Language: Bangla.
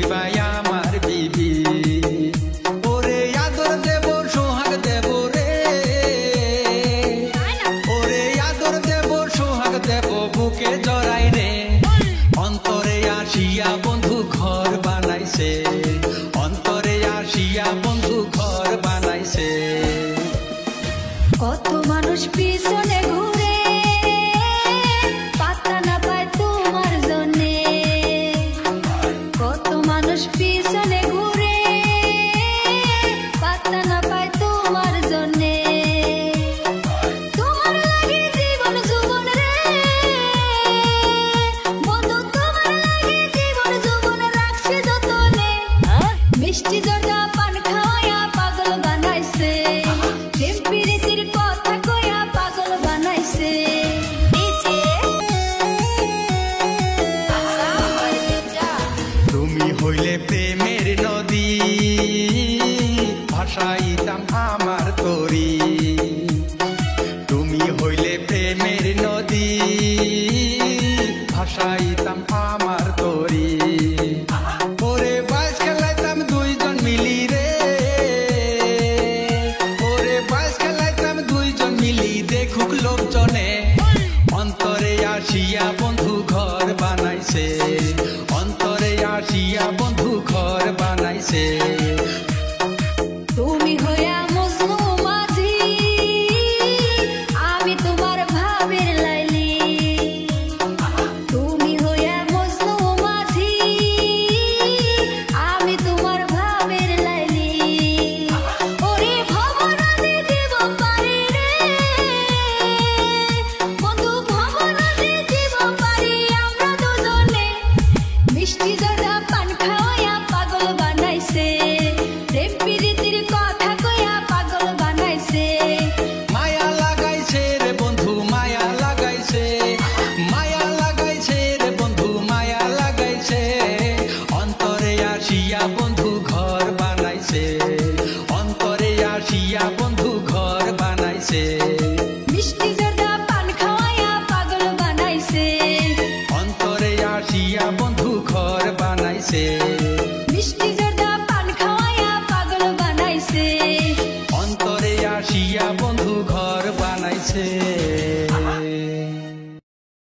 হইবাই আমার বিবি। ওরে আদর দেব সোহাগ দেব রে, ওরে আদর দেব সোহাগ দেব বুকে জড়াই রে। অন্তরে আসিয়া বন্ধু ঘর বানাইছে, অন্তরে আসিয়া বন্ধু ঘর বানাইছে। কত মানুষ পিছনে ঘুরে পাত্তা না পায় তোমার জন্যে, কত মানুষ পিছনে ঘুরে পাত্তা না পায় তোমার জন্যে। তোমার লাগে জীবন যৌবন রে বন্ধু, তোমার লাগে জীবন যৌবন রাখছে যতনে। মিষ্টি জর্দা পান খাওয়া পাগল বানাইছে, প্রেম কথা কয়া পাগল বানাইছে। তুমি হইলে প্রেমের নদী, ভাসাইতাম আমার তরি। তুমি হইলে প্রেমের নদী, ভাসাইতাম আমার তরি। ওরে বাইশ খেলাইতাম দুইজন মিলি রে, ওরে বাইশ খেলাইতাম দুইজন মিলি দেখুক লোকজনে। অন্তরে আসিয়া বন্ধু ঘর বানাইছে, অন্তরে আসিয়া বন্ধু ঘর বানাইছে। তুমি হইয়া মজনু মাঝি, আমি তোমার ভাবের লাইলি। তুমি হইয়া মজনু মাঝি, আমি তোমার ভাবের লাইলি। ওরে ভবনদী জীব পারি রে বন্ধু, ভবনদী জীব পারি আমরা দুজনে। মিষ্টি জর্দা পান খাওয়া পাগল বানাইছে, প্রেম প্রীতির কথা কয়া পাগল বানাইছে। মায়া লাগাইছে রে বন্ধু মায়া লাগাইছে, মায়া লাগাইছে রে বন্ধু মায়া লাগাইছে। অন্তরে আসিয়া বন্ধু ঘর বানাইছে, অন্তরে আসিয়া বন্ধু ঘর বানাইছে। মিষ্টি জর্দা পান খাওয়া পাগল বানাইছে, অন্তরে আসিয়া বন্ধু ঘর বানাইছে। মিষ্টি